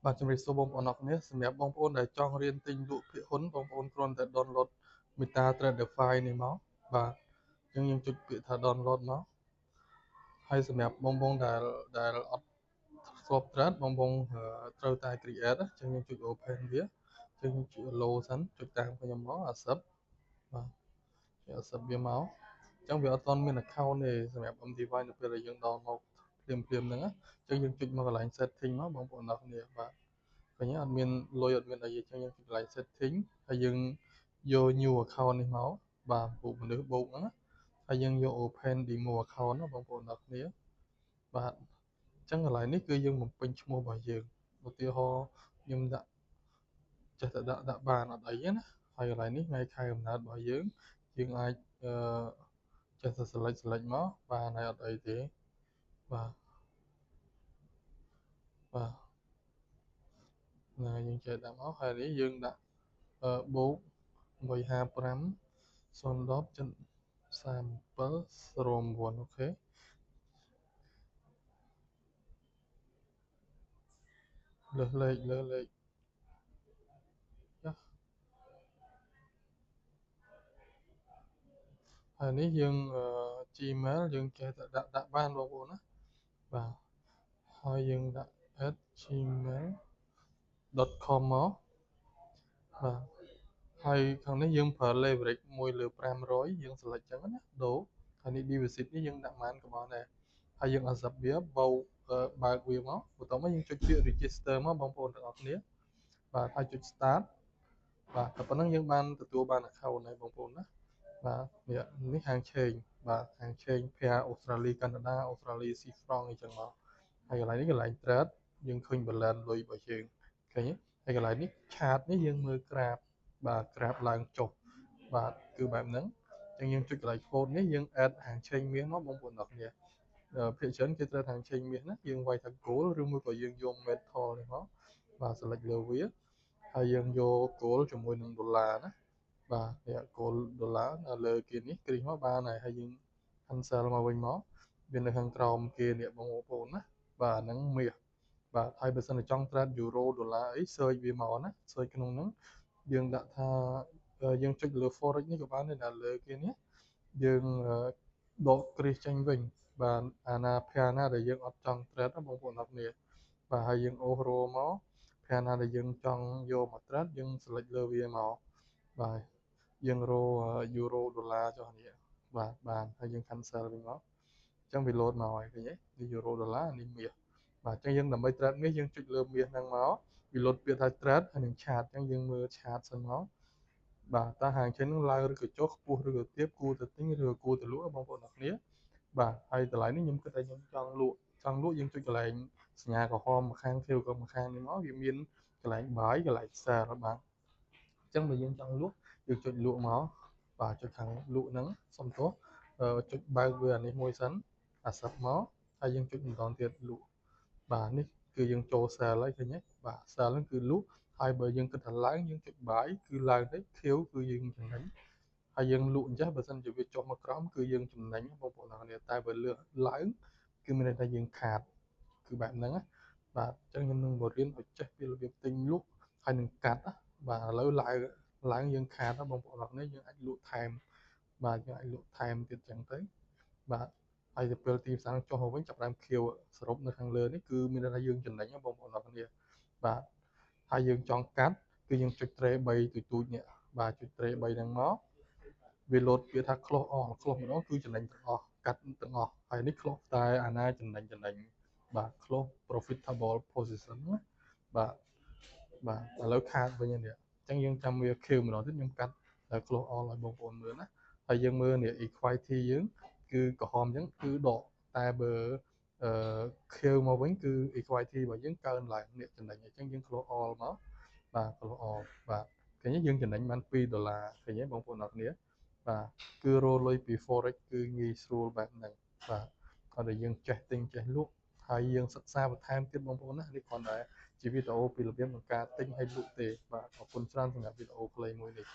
បាទជំរាបសួរបងប្អូនអរគ្នាសម្រាប់បងប្អូនដែលចង់រៀនទិញលក់ភាគហ៊ុនបងប្អូនគ្រាន់តែ download MetaTrader នេះមកបាទអញ្ចឹងយើងចុចពាក្យថា download មកហើយសម្រាប់បងប្អូនដែលអត់ស្គាល់ trade បងប្អូនត្រូវតែ create អញ្ចឹងយើងចុច open វាអញ្ចឹងយើងចុច allow សិនចុចតាមខ្ញុំមក accept បាទចុច accept វាមកអញ្ចឹងវាអត់ទាន់មាន account ទេសម្រាប់ MT5 នៅពេលដែលយើង download ភ្លាមហ្នឹងអញ្ចឹងយើងចុចមកកន្លែង setting មកបងប្អូនអរគ្នាបាទឃើញអត់មានលុយអត់មានអីទេអញ្ចឹងយើងចុចកន្លែង setting ហើយយើងយក new account នេះមកបាទពូមនុស្សបូកហ្នឹងហើយយើងយក open demo account ណាបងប្អូនអរគ្នាបាទអញ្ចឹងកន្លែងនេះគឺយើងបំពេញឈ្មោះរបស់យើងឧទាហរណ៍ខ្ញុំដាក់ចេះតែដាក់បានអត់អីណាហើយកន្លែងនេះថ្ងៃខែកំណើតរបស់យើងអាចចេះតែ select មកបានហើយអត់អីទេបាទណាយើងចេះដាក់មកហើយនេះយើងដាក់បូក855 010.3709អូខេលើសលេខចាហើយនេះយើងGmail យើងចេះតែដាក់បានបងប្អូនណាបាទហើយយើងដាក់ @gmail.com មកបាទហើយខាងនេះយើងប្រើ leverage 1 លើ 500 យើង select ចឹងណាដូរហើយនេះ deposit នេះយើងដាក់បានក៏បានដែរហើយយើង accept វាបើកវាមកបន្ទាប់មកយើងចុចពាក្យ register មកបងប្អូនទាំងអស់គ្នាបាទហើយចុច start បាទតែប៉ុណ្្នឹងយើងបានទទួលបាន account ហើយបងប្អូនណាបាទនេះហាងឆេងបាទហាងឆេងភាគអូស្ត្រាលីកាណាដាអូស្ត្រាលីស៊ីហ្វ្រង់អីចឹងមកហើយកន្លែងនេះកន្លែង trade យើងឃើញ balance លុយរបស់យើងឃើញទេហើយកន្លែងនេះ chart នេះយើងមើល graph បាទ graph ឡើងចុះបាទគឺបែបហ្នឹងអញ្ចឹងយើងចុចកន្លែង code នេះយើង add ហាងឆេងមាសមកបងប្អូនអរគ្នាភាគច្រើនគេត្រូវហាងឆេងមាសណាយើងវាយថា gold ឬមួយក៏យើងយក metal នេះមកបាទ select លើវាហើយយើងយក gold ជាមួយនឹងដុល្លារណាបាទនេះ gold ដុល្លារនៅលើគេនេះគ្រីសមកបានហើយយើង cancel មកវិញមកវានៅខាងក្រោមគេនេះបងប្អូនណាបាទហ្នឹងមាសបាទហើយបើសិនជាចង់ trade euro ដុល្លារអី search វាមកណា search ក្នុងហ្នឹងយើងដាក់ថាយើងចុចលើ forex នេះក៏បានដែរលើគេនេះយើងដកគ្រីសចេញវិញបាទអាណាដែលយើងអត់ចង់ trade ណាបងប្អូនអរគ្នាបាទហើយយើងអូសរោមកភាណាដែលយើងចង់យកមក trade យើង select លើវាមកបាទយើងរោយូរ៉ូដុល្លារចុះនេះបាទបានហើយយើង cancel វិញមកអញ្ចឹងវា load មកហើយឃើញទេនេះយូរ៉ូដុល្លារនេះមាសបាទអញ្ចឹងយើងដើម្បី trade មាសយើងចុចលើមាសហ្នឹងមកវា load ពាក្យថា trade ហើយនឹង chart អញ្ចឹងយើងមើល chart សិនមកបាទតើហាងចេញនឹងឡើងឬក៏ចុះខ្ពស់ឬក៏ទាបគួរទៅទិញឬក៏គួរទៅលក់បងប្អូនអរគ្នាបាទហើយតម្លៃនេះខ្ញុំគិតថាខ្ញុំចង់លក់យើងចុចកន្លែងសញ្ញាក្រហមម្ខាងខៀវក៏ម្ខាងនេះមកវាមានកន្លែង buy កន្លែង sell បាទអញ្ចឹងបើយើងចង់លក់យើងចុចលក់មកបាទចុចខាងលក់ហ្នឹងសុំទោសចុចបើកវាអានេះមួយសិនacceptមកហើយយើងចុចម្ដងទៀតលក់បាទនេះគឺយើងចូល sell ហើយឃើញទេបាទ sell ហ្នឹងគឺលក់ហើយបើយើងគិតថាឡើងយើងចុច buy គឺឡើងទៅខៀវគឺយើងចំណេញហើយយើងលក់អញ្ចឹងបើសិនជាវាចុះមកក្រោមគឺយើងចំណេញបងប្អូនអរគ្នាតែបើលើកឡើងគឺមានន័យថាយើងខាតគឺបែបហ្នឹងណាបាទអញ្ចឹងខ្ញុំនឹងបរៀនឲ្យចេះពីរបៀបទិញលក់ហើយនឹងកាត់ណាបាទឥឡូវឡើងយើងខាតណាបងប្អូនអរគ្នាយើងអាចលក់ថែមបាទយើងអាចលក់ថែមទៀតអញ្ចឹងទៅបាទហើយទៅពេលទីផ្សារចុះមកវិញចាប់ផ្ដើមខៀវសរុបនៅខាងលើនេះគឺមានន័យថាយើងចំណេញណាបងប្អូនអរគ្នាបាទហើយយើងចង់កាត់គឺយើងចុចត្រេ3ទូចនេះបាទចុចត្រេ3ហ្នឹងមកវាលោតពាក្យថា close all close ម្ដងគឺចំណេញទាំងអស់កាត់ទាំងអស់ហើយនេះ close តែអាណាចំណេញបាទ close profitable position ណាបាទឥឡូវខាតវិញនេះអញ្ចឹងយើងចាំវាខៀវម្ដងទៀតខ្ញុំកាត់ close all ឲ្យបងប្អូនមើលណាហើយយើងមើលនេះ equity យើងគឺក្រហមអញ្ចឹងគឺដកតែបើខៀវមកវិញគឺ equity របស់យើងកើនឡើងនេះចំណេញអញ្ចឹងយើង close all មកបាទ close all បាទឃើញយើងចំណេញបាន$2ឃើញទេបងប្អូនអរគ្នាបាទគឺរលុយពី forex គឺងាយស្រួលបែបហ្នឹងបាទគាត់តែយើងចេះទិញចេះលក់ហើយយើងសិក្សាបន្ថែមទៀតបងប្អូនណានេះគ្រាន់តែជាវីដេអូពីរបៀបក្នុងការទិញហើយលក់ទេបាទអរគុណច្រើនសម្រាប់វីដេអូខ្លីមួយនេះ